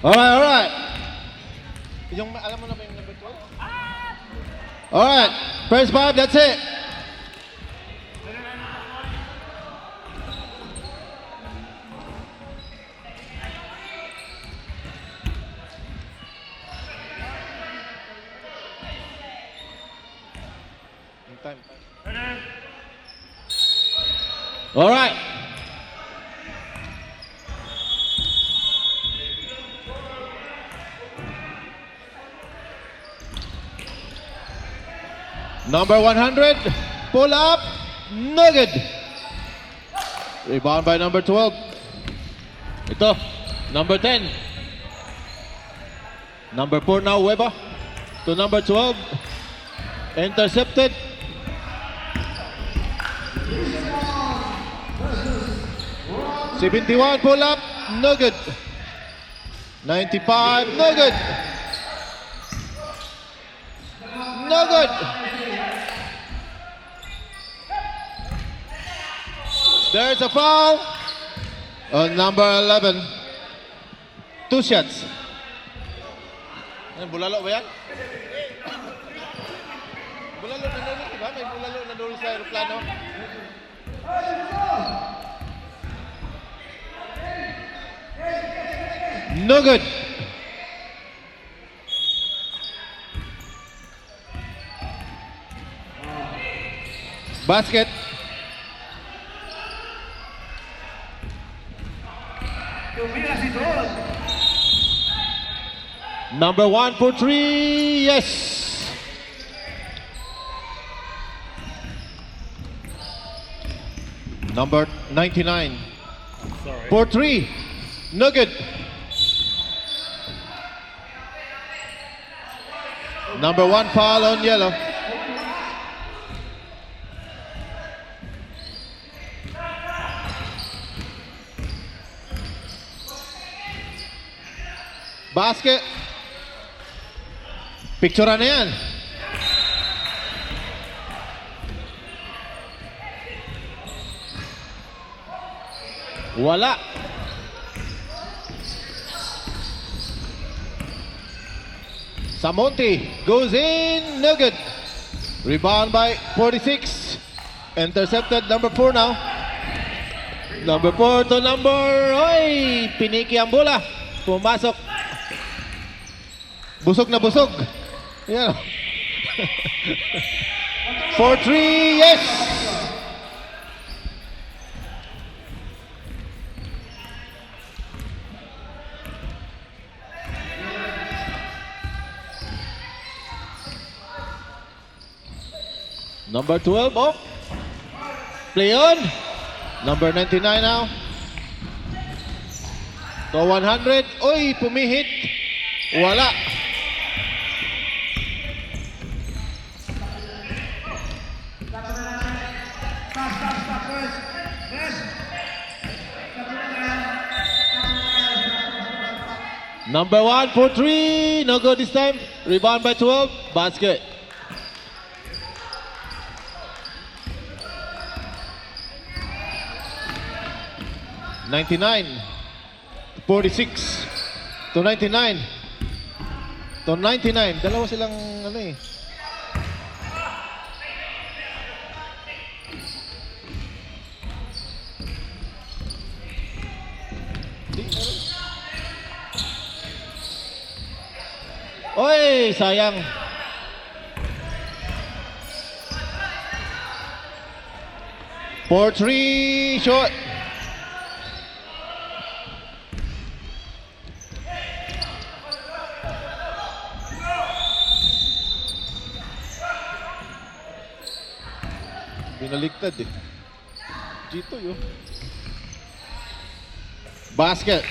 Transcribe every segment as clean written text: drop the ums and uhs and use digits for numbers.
Alright. Yung, alam mo na ba yung number 12? Alright. First 5, that's it. Time. Alright. Number 100, pull up, no good. Rebound by number 12. Ito, number 10. Number 4 now, Weba. To number 12. Intercepted. $71 pull up, no good. 95, no good. No good. There's a foul on number 11. 2 shots. Bulalo ba yan? Bulalo na dulo, diba? May bulalo na dulo sa aeroplano. No good. Basket. Number 1 for 3. Yes. Number 99. For 3. No good. Number 1 foul on yellow. Basket. Picturean na yan. Wala. Samonte goes in, no good. Rebound by 46. Intercepted, number 4 now. Number 4 to number, oy, piniki ang bola. Pumasok. Busog na busog. Yan. 4-3, yes! Number 12, oh. Play on. Number 99 now. To 100. Oy, pumihit. Wala. Number 1 for 3. No good this time. Rebound by 12. Basket. $99. 46 to 99. To 99. Dalawa silang ano eh. Oy, sayang. For 3 short. Binaligtad eh. Dito yun. Basket.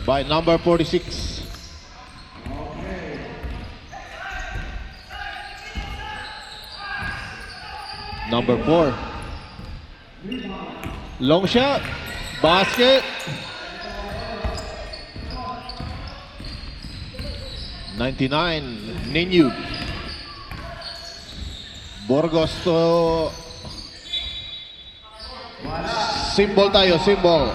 By number 46. Number 4. Long shot. Basket. 99. Ninyu. Burgos to symbol tayo, symbol.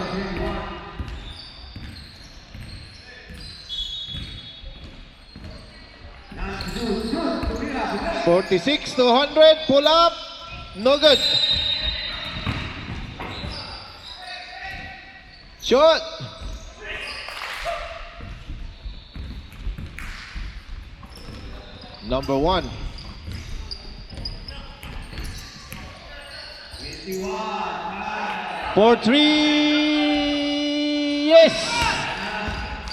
46 to 100. Pull up. No good. Shot. Number 1. For 3. Yes.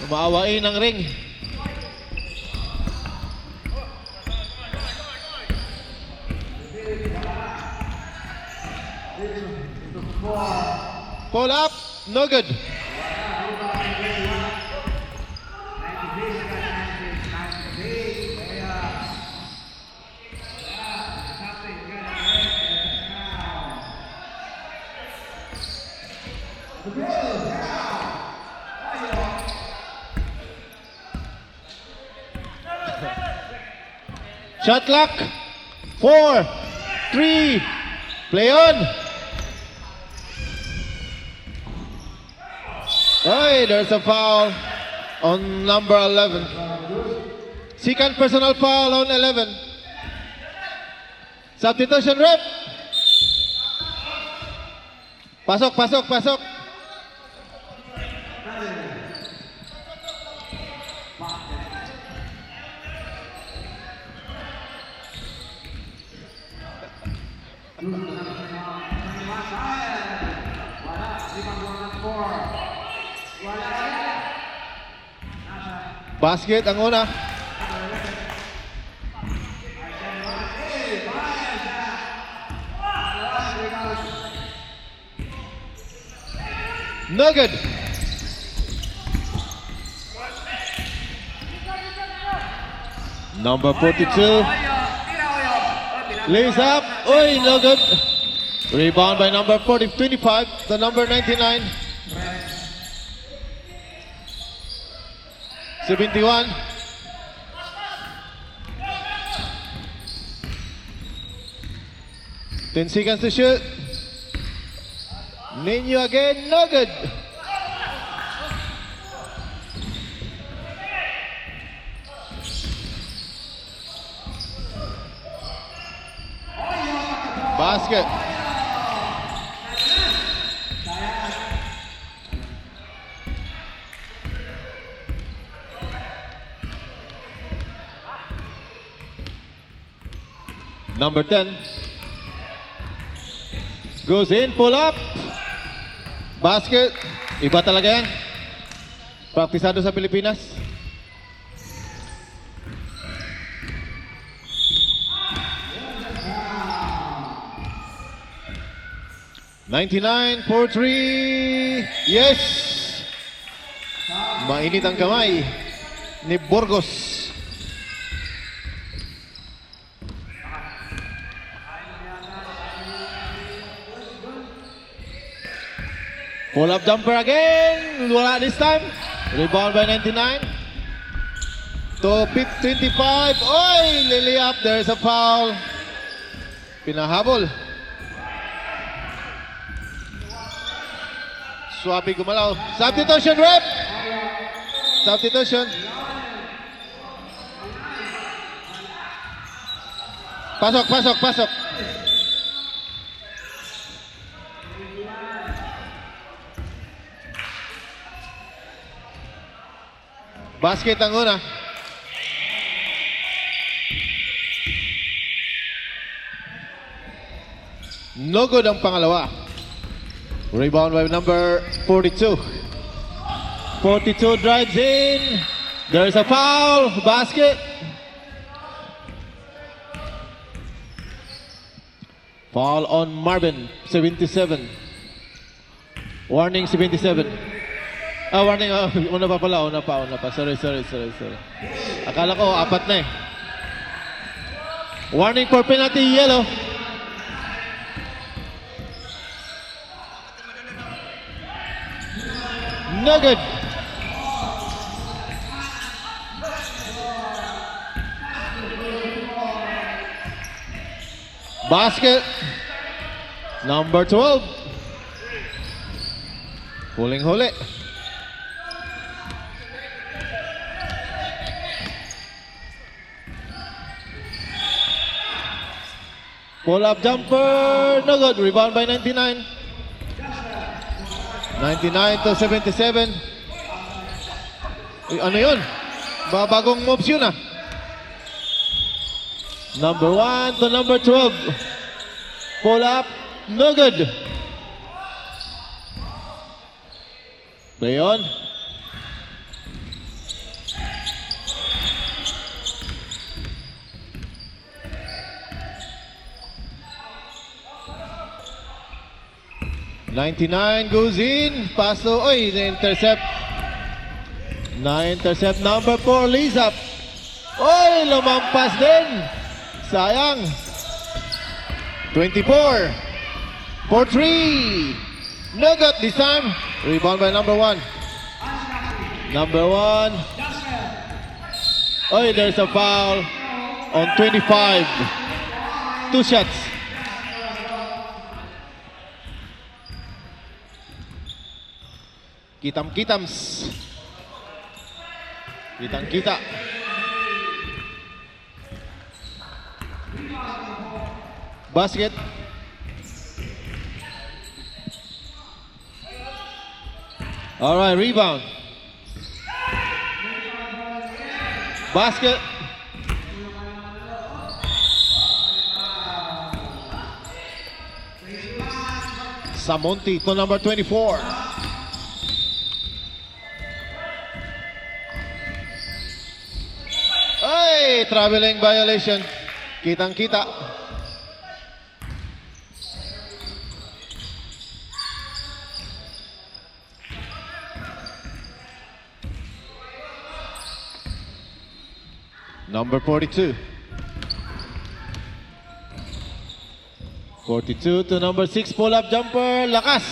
Umaawain ang ring. Pull up, no good. Shot clock. 4, 3, play on. Hey, there's a foul on number 11. Second personal foul on 11. Substitution rep. Pasok, pasok, pasok. Basket ang una. No good. Number 42. Lays up. Oy, no good. Rebound by number 25 to number 99. 71. Ten seconds to shoot. Nino again, no good. Basket. Number 10 goes in, pull up, basket. Iba talaga yan. Praktisado sa Pilipinas. $99 for 3. Yes. Mainit ang kamay ni Burgos. Pull up jumper again. Wala this time. Rebound by 99. To 25. Oy! Lily up. There's a foul. Pinahabol. Swabe gumalaw. Substitution rep. Substitution. Pasok, pasok, pasok. Basket ang una. No good ang pangalawa. Rebound by number 42. 42 drives in. There's a foul. Basket. Foul on Marvin. 77. Warning 77. Warning. Una pa pala. Una pa. Sorry. Akala ko, 4 na eh. Warning for penalty, yellow. No good. Basket. Number 12. Huling-huli. Pull-up jumper, no good. Rebound by 99. 99 to 77. Uy, ano yun? Bagong moves yun ah. Number 1 to number 12. Pull-up, no good. Bayon. .99 goes in. Paso, oy, na-intercept. Na-intercept number 4, Lizap. Oy, lumampas din. Sayang. 24. For 3. No good this time. Rebound by number 1. Number 1. Oy, there's a foul on 25. 2 shots. Kitam-kitams. Kitang-kita. Basket. All right, rebound. Basket. Samonti to number 24. Ay, traveling violation. Kitang-kita. Number 42. 42 to number 6, pull-up jumper, lakas.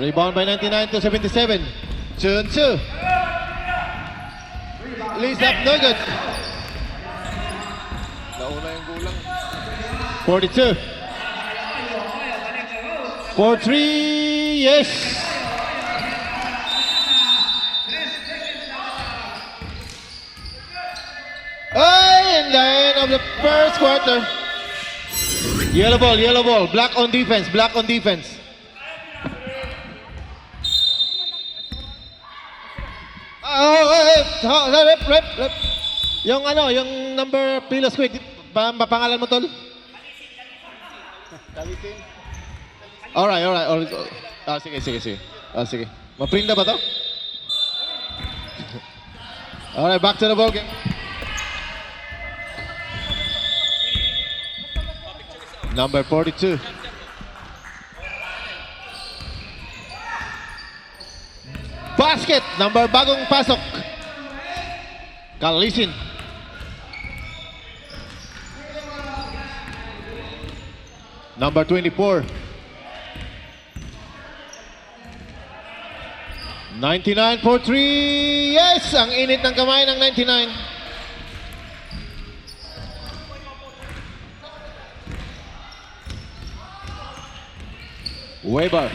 Rebound by 99 to 77. Chunsu. Lays up, no good. Nauna yung gulang. 42. For 3, yes. In the end of the first quarter. Yellow ball, black on defense, black on defense. Rep. Yung ano, yung number Pilo Squid, pangalan mo tol? Kalitin. Alright. Sige. Sige. Ma-print na ba to? Alright, back to the ball game. Number 42. Basket, number bagong pasok. Kalisin. Number 24. 99 for 3. Yes, ang init ng kamay ng 99. Weber.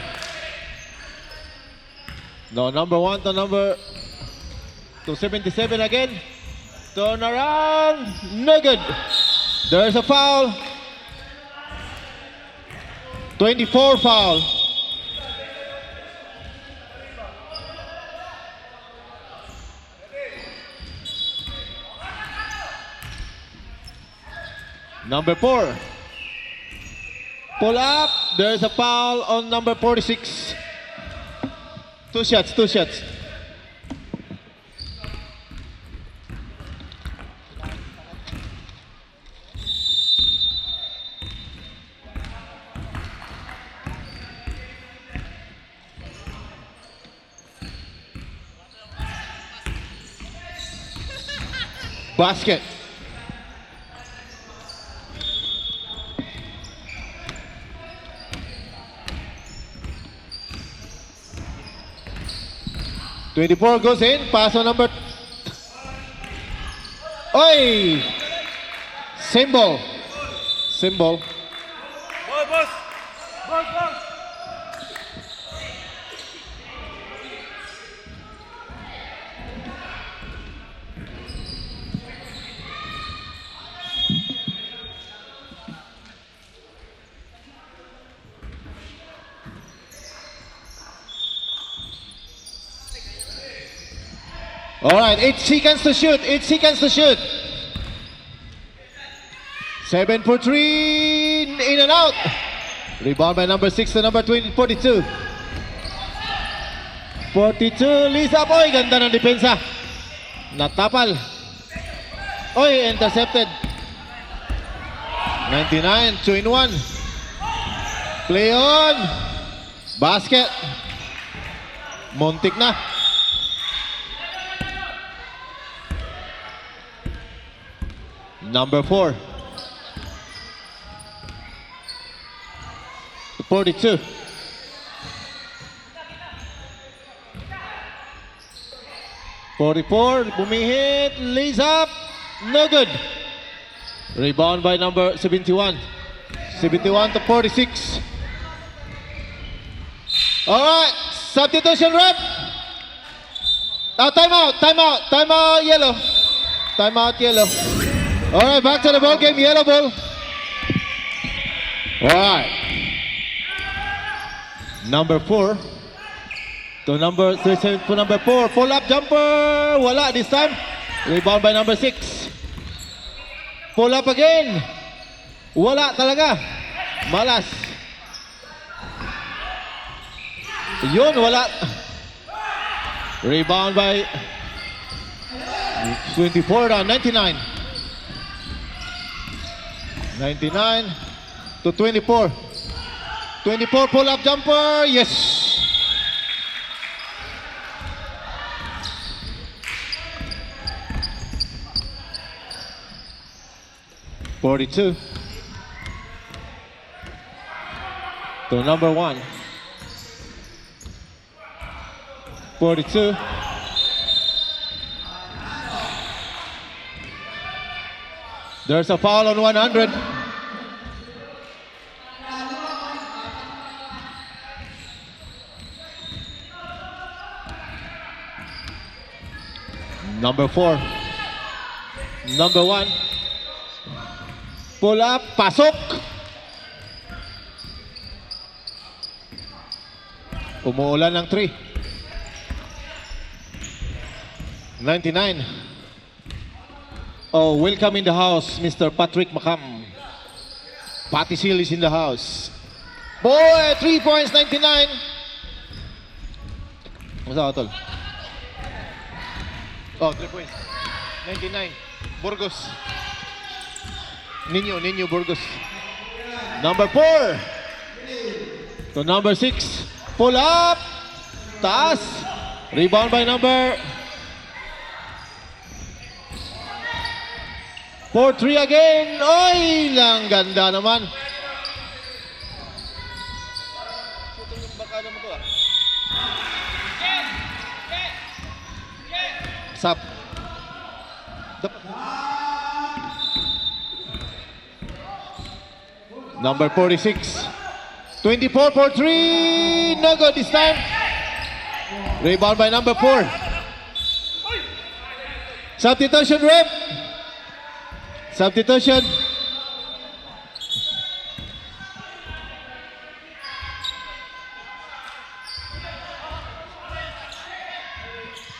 No, number 1 to number 277 again. Turn around. No good. There's a foul. 24 foul. Number 4. Pull up. There's a foul on number 46. Two shots. Basket. .24 goes in. Paso number... Oy! Symbol. Boss! Alright, 8 seconds to shoot. 8 seconds to shoot. 7 for 3. In and out. Rebound by number 6 to number 42. 42. Lisa Boy. Ganda ng depensa. Natapal. Oy, intercepted. 99. 2 in 1. Play on. Basket. Muntik na. Number 4. 42. Bumihit. Lays up. No good. Rebound by number 71. 71 to 46. Alright. Substitution rep. Timeout, yellow. Timeout, yellow. Alright, back to the ball game, yellow ball. Alright. Number 4 to number 4. Pull-up jumper. Wala this time. Rebound by number 6. Pull-up again. Wala talaga. Malas. Yun, wala. Rebound by 24 to 99. 99 to 24. 24 pull-up jumper. Yes. (42) to number 1. 42. There's a foul on 100. Number 4. Number 1. Pull up, pasok. Umuulan ng 3. 99. Oh, welcome in the house, Mr. Patrick Macam. Patty Seal is in the house. Boy, 3 points, 99. Masa tol? Oh, 3 points. 99. Burgos. Ninyo Burgos. Number 4 to number 6. Pull up. Taas. Rebound by number 4-3 again. Oy, lang ganda naman. Sap. Number 46. 24 for 3. No good this time. Rebound by number 4. Substitution rep. Substitution.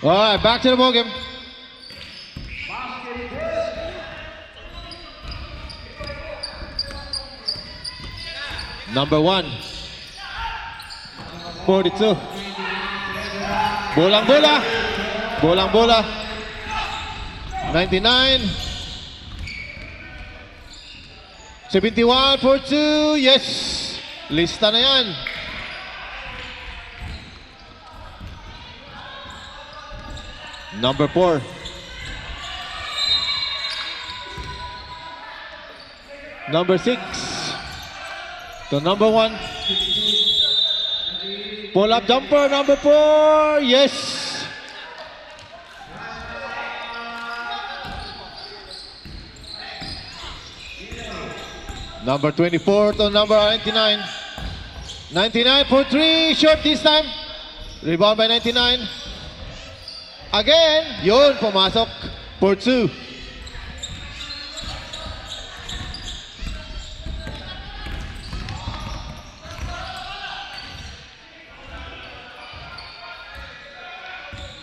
All right, back to the ball game. Number 1. 42. Bolang bola. 99. 71 for 2. Yes. Lista na yan. Number 4. Number 6 to number 1. Pull up jumper, number 4. Yes. Number 24 to number 99. 99 for 3. Short this time. Rebound by 99. Again. Yun, pumasok for 2.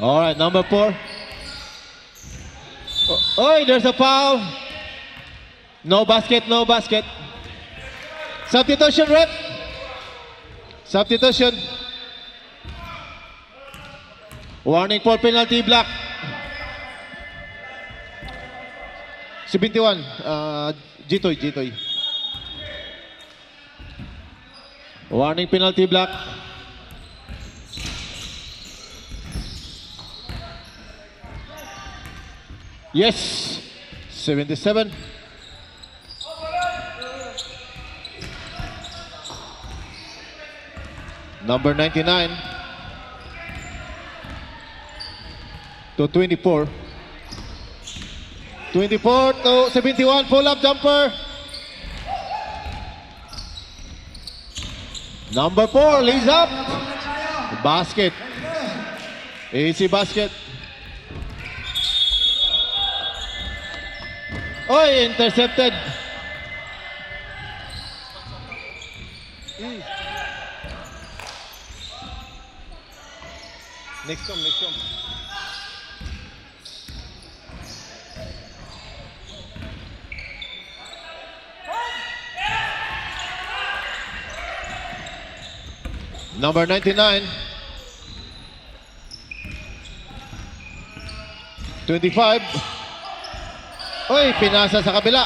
All right, number 4. Oy, there's a foul. No basket, no basket. Substitution, rep. Substitution. Warning for penalty block. 71. Jitoy. Warning penalty block. Yes. 77. Number 99 to 24. 24 to 71. Pull-up jumper. Number 4 lays up. Basket. Easy basket. Oy, intercepted. Next come. Number 99. 25. Oy, pinasa sa kabila.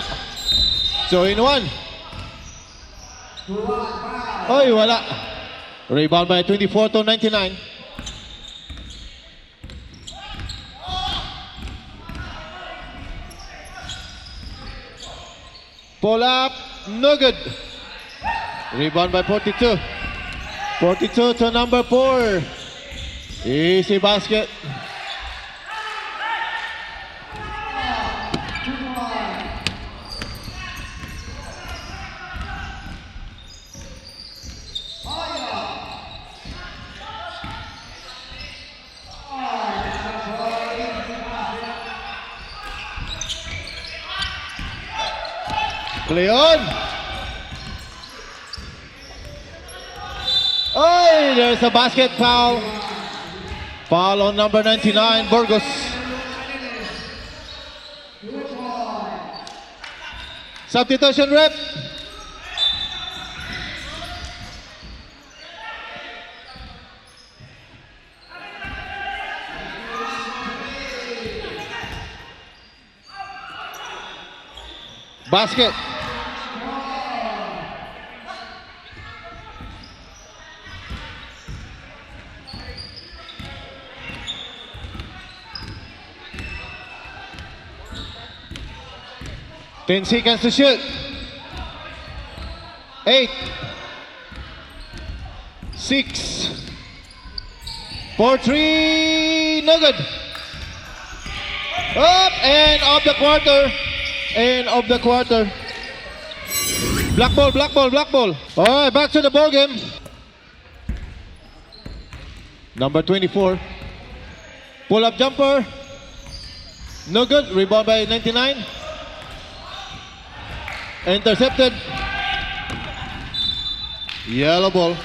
So in 1. Oy, wala. Rebound by 24 to 99. Pull up, no good. Rebound by 42. 42 to number 4. Easy basket. Play on. Oh, there's a basket foul. Foul on number 99, Burgos. Substitution, rep. Basket. Ten seconds to shoot. 8, 6, 4, 3, no good. Up and off the quarter. End of the quarter. Black ball. All right, back to the ball game. Number 24. Pull-up jumper. No good. Rebound by 99. Intercepted. Yellow ball.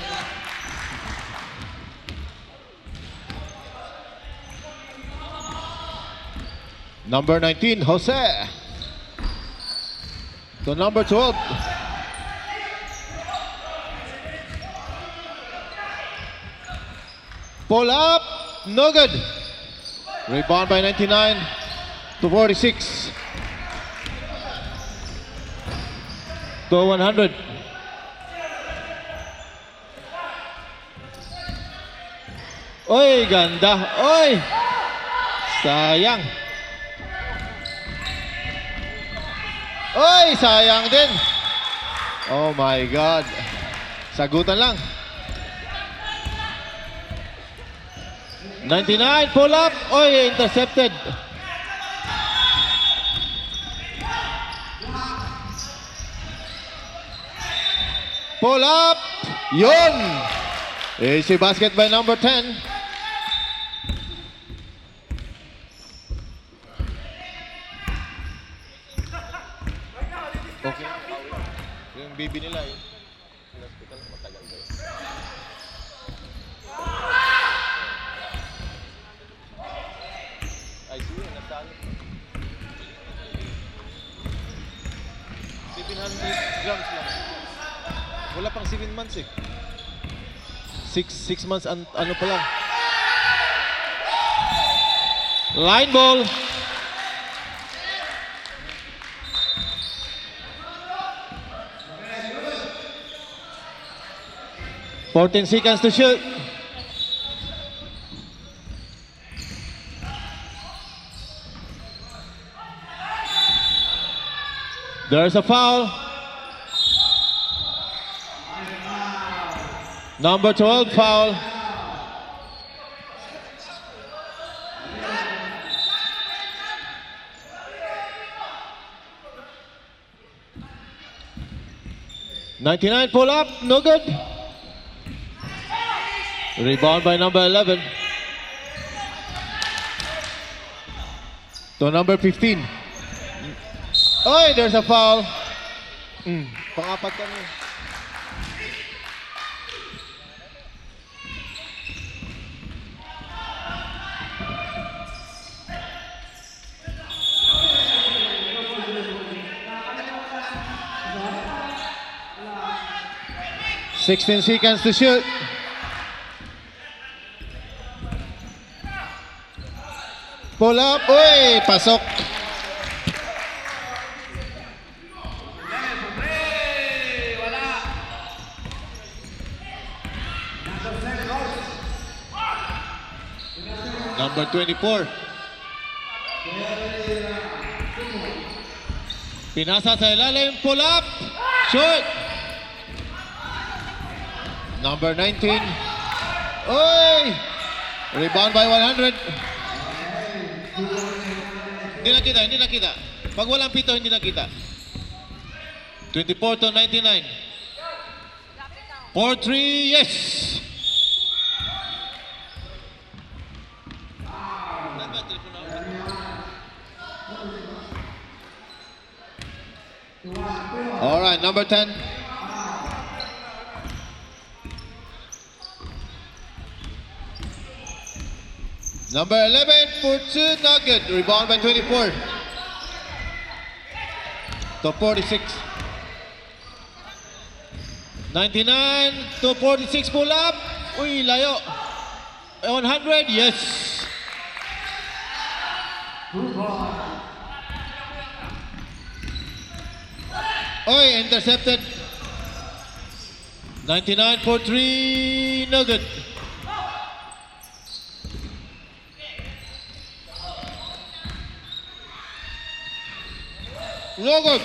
Number 19, Jose. To number 12. Pull up, no good. Rebound by 99 to 46. To 100. Oy, ganda. Oy! Sayang. Oy, sayang din. Oh my God. Sagutan lang. 99, pull up. Oy, intercepted. Pull up. Yun. Easy basket by number 10. Okay. Yung bibi nila yun. Hospital, matagal ba yun? I see, nasaan? grams lang. Wala pang 7 months eh. 6 months ano pa lang. Line ball. "14 seconds to shoot. There's a foul. Number 12 foul. "99 pull up, no good." Rebound by number 11. To number 15. Oy, there's a foul. Pangapat kami. "16 seconds to shoot. Pull up. Uy, pasok. Number 24. Pinasa sa ilalim. Pull up. Shoot. Number 19. Oy! Rebound by 100. Hindi nakita. Pag walang pito, hindi nakita. 24 to 99. 4-3, yes! All right, number 10. Number 11 for 2, not good. Rebound by 24. To 46. 99 to 46 pull up. Uy, layo. 100, yes. Oy, intercepted. 99 for 3, no good. No good.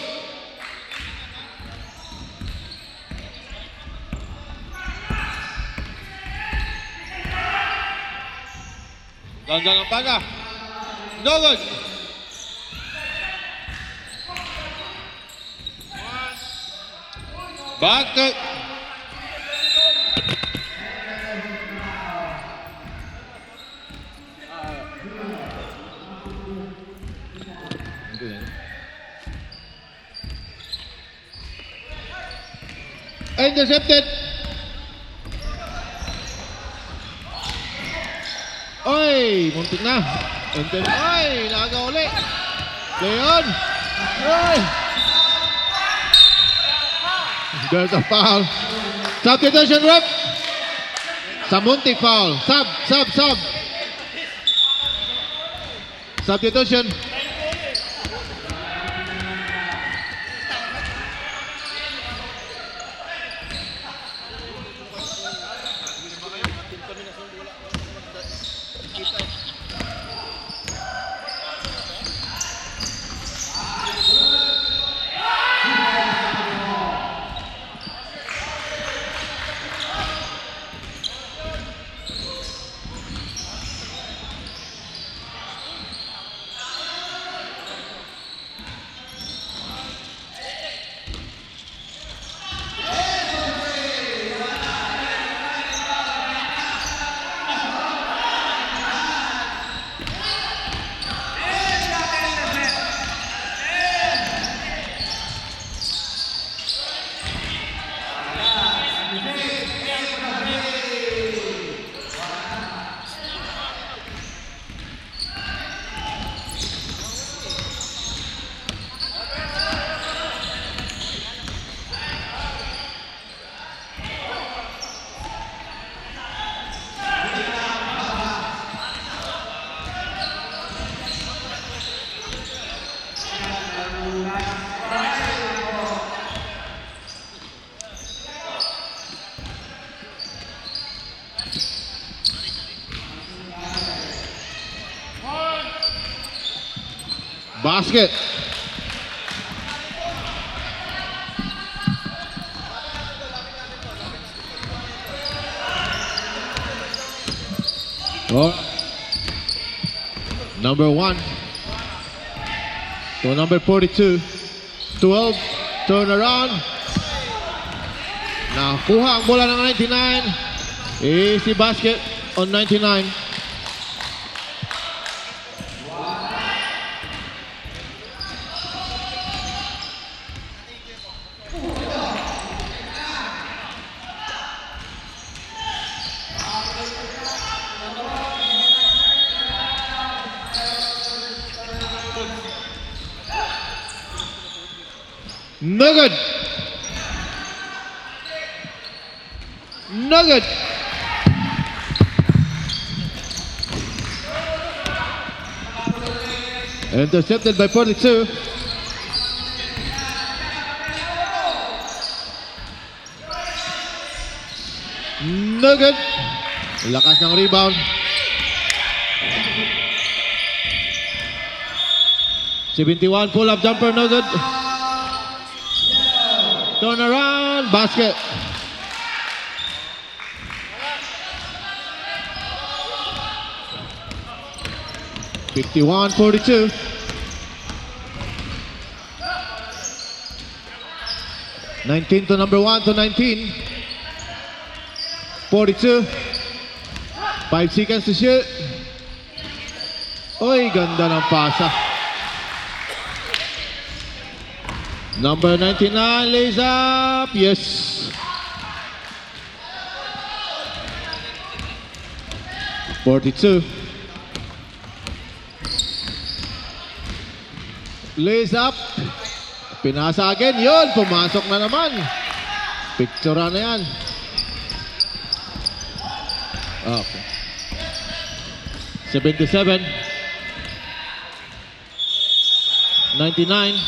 Ganda ng paga. No good. Back to... Intercepted. Oy, muntik na. Oy, naga uli. Leon. Oy. There's a foul. Substitution, ref. Samuntik foul. Sub. Substitution. Basket. Oh. Number 1 to number 42. 12. Turn around. Nakuha ang bola ng 99. Easy basket on 99. No good. No good. Intercepted by 42. No good. Lakas ng rebound. #71 pull-up jumper, no good. Turn around, basket. #51-42. #19 to number 1 to 19. 42. 5 seconds to shoot. Oy, ganda ng pasa. Number 99 lays up. Yes. #42. Lays up. Pinasa again. Yun, pumasok na naman. Picture na yan. Okay. 77. 99.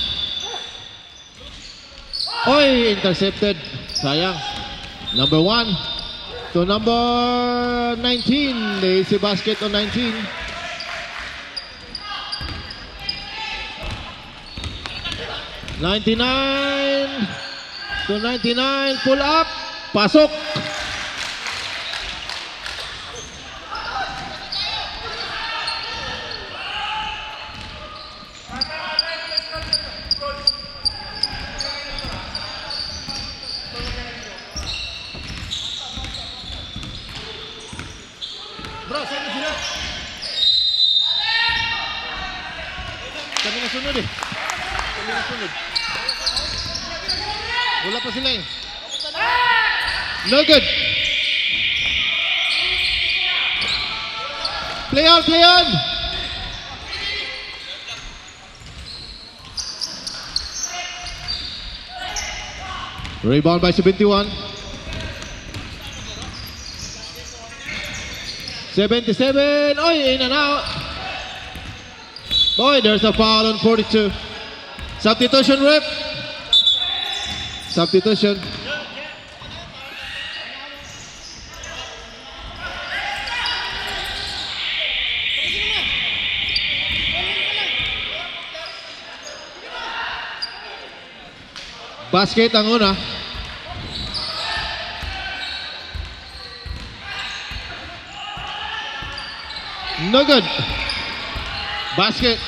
Oy, intercepted. Sayang. Number 1 to number 19. Lazy basket on 19. #99 to 99. Pull up. Pasok. Bro, saan na sila? Kami na sunod eh. Kami na sunod. Wala pa sila eh. No good. Play on, play on. Rebound by 71. 77. Oy, in and out. Boy, there's a foul on 42. Substitution, ref. Substitution. Basket ang una. No good. Basket.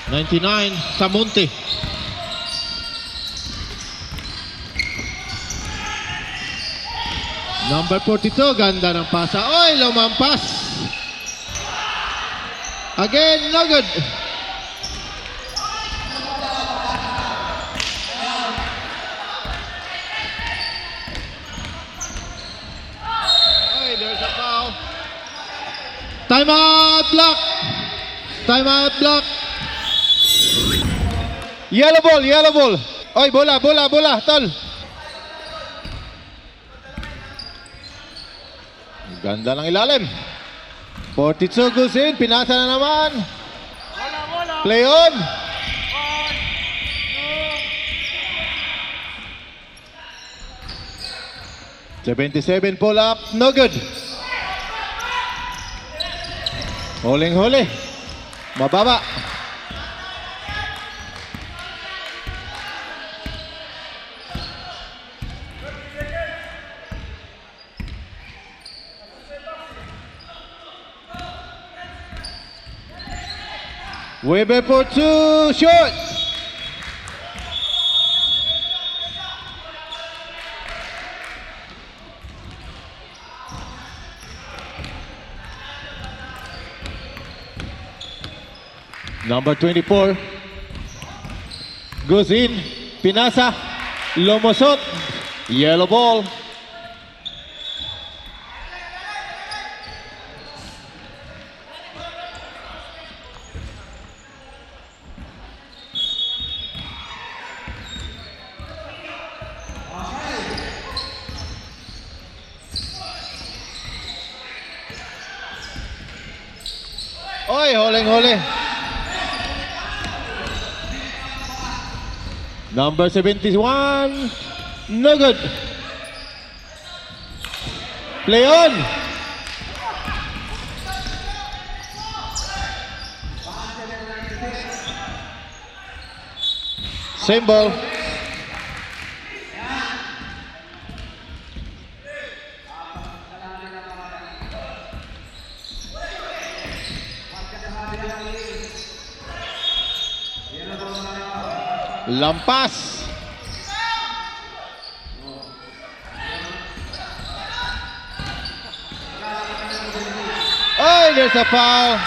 99, Samunti. Number 42, ganda ng pasa. Oy, lumampas. Again, no good. Oy, there's a foul. Timeout block. Timeout block. Yellow ball, yellow ball. Oy, bola, bola, bola, tol. Ganda ng ilalim. 42 goes in, pinasa na naman. Play on. #77 pull up, no good. Huling-huli. Mababa. Weber for two, short. Number 24 goes in. Pinasa, lumusot. Yellow ball. Oy, huling-huli. Number 71, no good. Play on. Same ball. Lampas. Oh, there's a foul.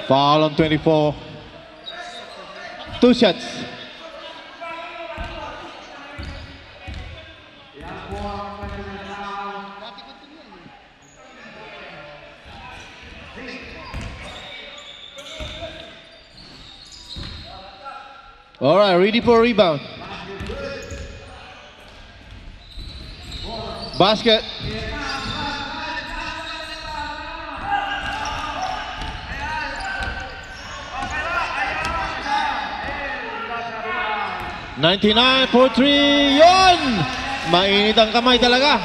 Foul on 24. 2 shots. All right, ready for a rebound. Basket. $99 for 3. Yon! Mainit ang kamay talaga.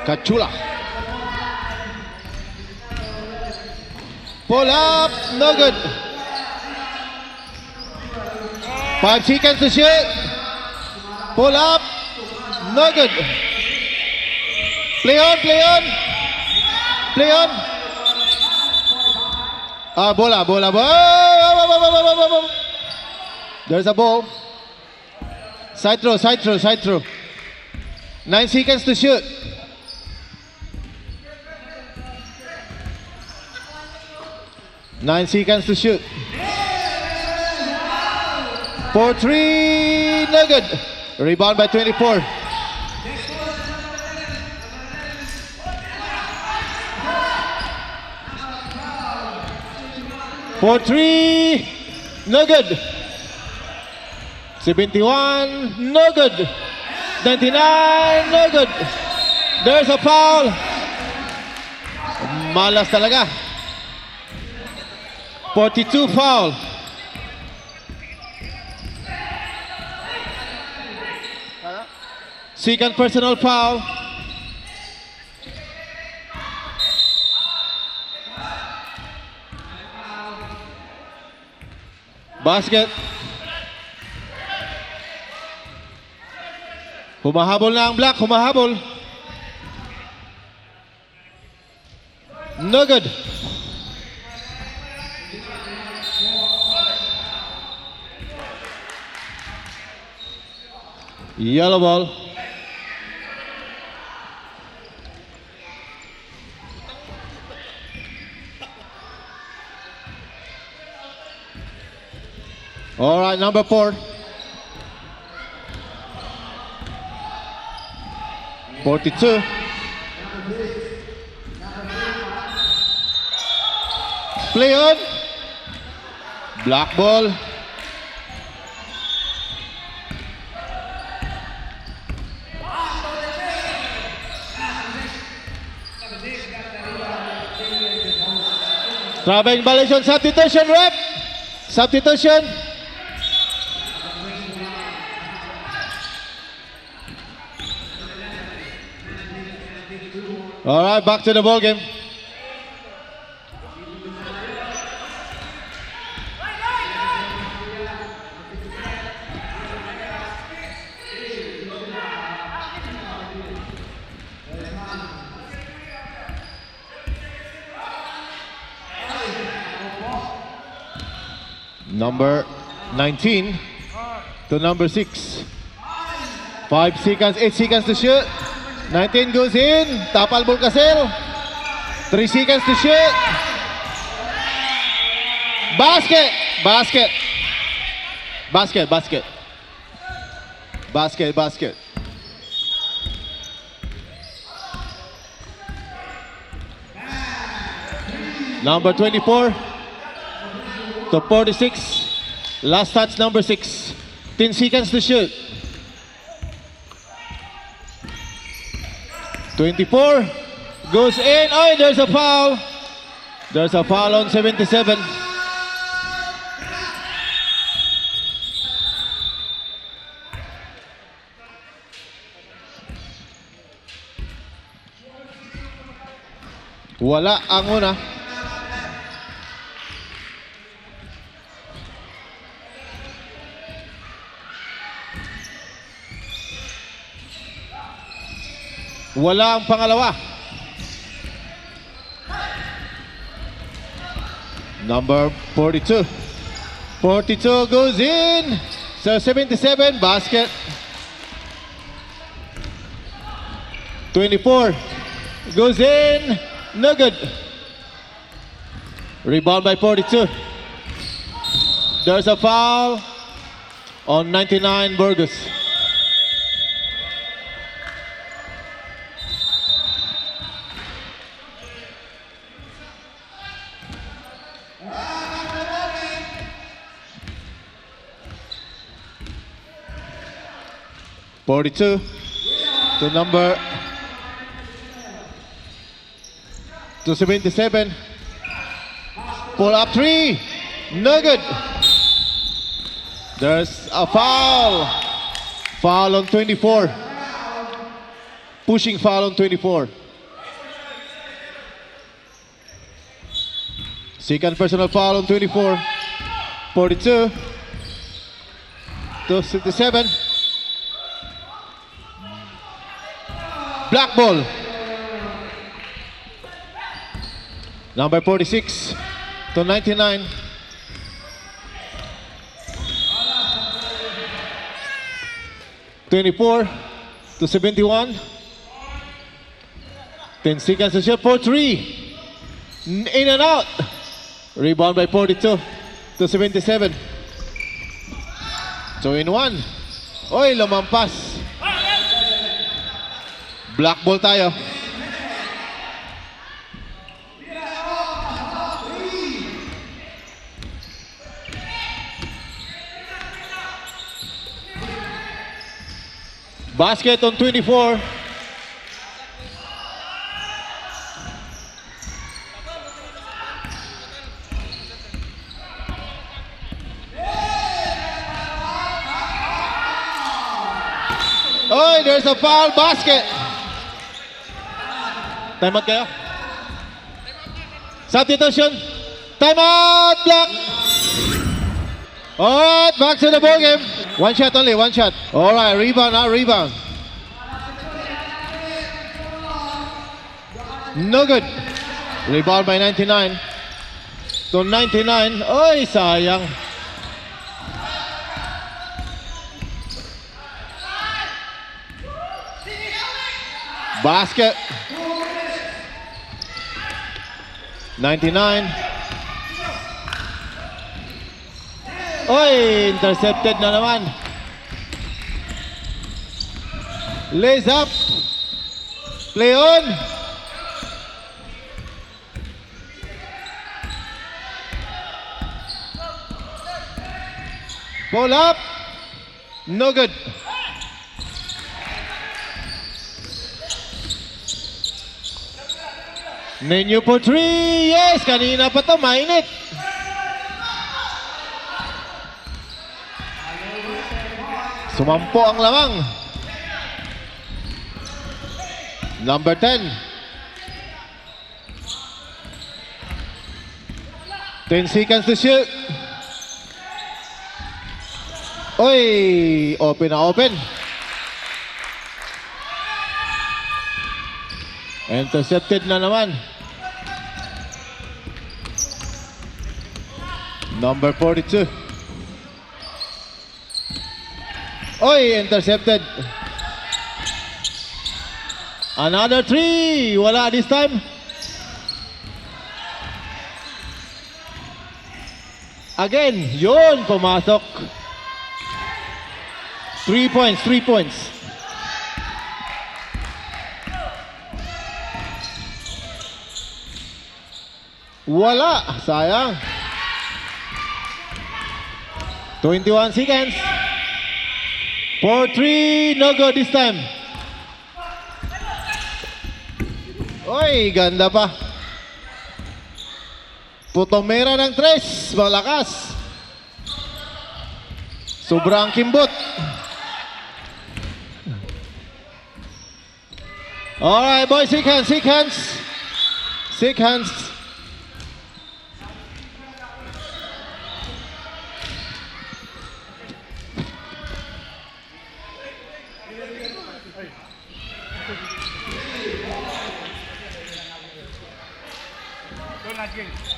Kachula. Pull up, no good. 5 seconds to shoot. Pull up, no good. Play on, play on. Play on. Bola. There's a ball. Side throw. 9 seconds to shoot. Nine seconds to shoot. For 3, no good. Rebound by 24. For 3, no good. 71, no good. 99, no good. There's a foul. Malas talaga. 42 foul. Second personal foul. Basket. Humahabol na ang Black, humahabol. No good. Yellow ball. All right, number 4. 42. Play on. Black ball. Traveling violation, substitution, rep. Substitution. All right, back to the ball game. Number 19 to number 6. 5 seconds, 8 seconds to shoot. 19 goes in. Tapal Bulcasel. 3 seconds to shoot. Basket! Basket! Basket, basket. Basket, basket. Number 24 to 46. Last touch, number 6. 10 seconds to shoot. 24 goes in. Oh, there's a foul. There's a foul on 77. Wala ang una. Wala ang pangalawa. Number 42. 42 goes in. So 77, basket. 24 goes in. No good. Rebound by 42. There's a foul on 99, Burgos. (42) to number to 77. Pull up 3. No good. There's a foul. Foul on 24. Pushing foul on 24. Second personal foul on 24. 42 to 67. Black ball. Number 46 to 99. (24 to 71. 10 seconds to shoot for 3. In and out. Rebound by 42 to 77. 2 in 1. Oy, lumampas. Black ball tayo. Basket on 24. Oh, there's a foul. Basket. Time out kayo. Substitution. Time out. Block. Alright, back to the ball game. One shot only, one shot. Alright, rebound now, rebound. No good. Rebound by 99. To 99. Oy, sayang. Basket. 99. Oy, intercepted na naman. Lays up. Play on. Pull up. No good. Nenyo for 3. Yes, kanina pa to, mainit. Sumampo ang lamang. Number 10. 10 seconds to shoot. Oy, open na open. Intercepted na naman. Number 42. Oy, intercepted. Another 3. Wala this time. Again, yun, pumasok. 3 points, 3 points. Wala, sayang. 21 seconds. 4-3, no good this time. Oy, ganda pa. Putomera ng 3, malakas. Sobrang kimbot. Alright, boys, shake hands, shake hands. Shake hands. Don't again.